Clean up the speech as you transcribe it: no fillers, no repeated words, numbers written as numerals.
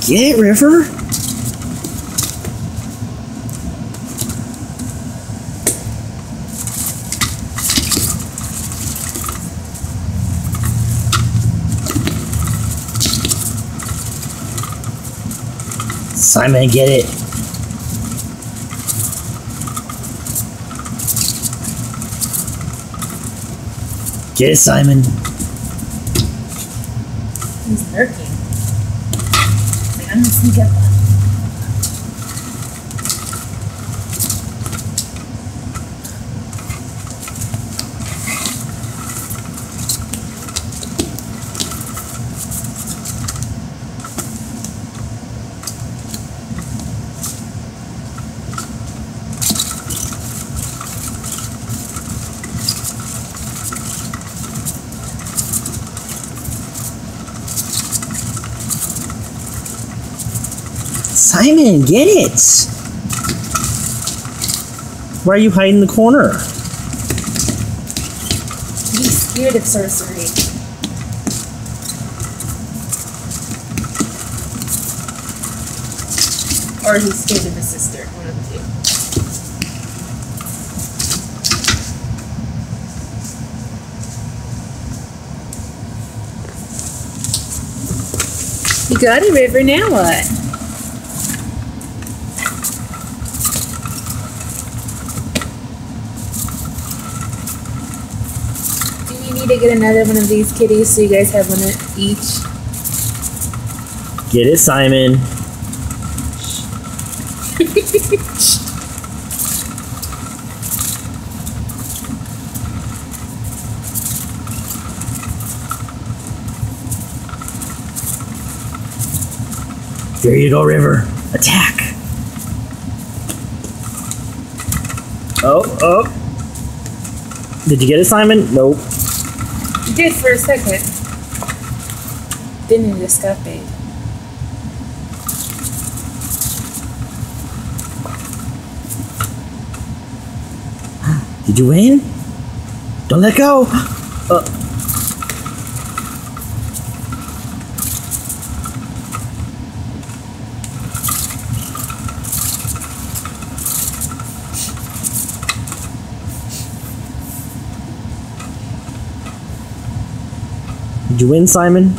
Get it, River? Simon, get it. Get it, Simon. He's lurking. Like, I'm gonna sneak up on him. Simon, get it! Why are you hiding in the corner? He's scared of sorcery. Or he's scared of his sister, one of the two. You got it, River, now what? To get another one of these kitties so you guys have one each. Get it, Simon. There you go, River. Attack. Oh. Did you get it, Simon? Nope. You did for a second. Didn't it escape? Did you win? Don't let go! Did you win, Simon?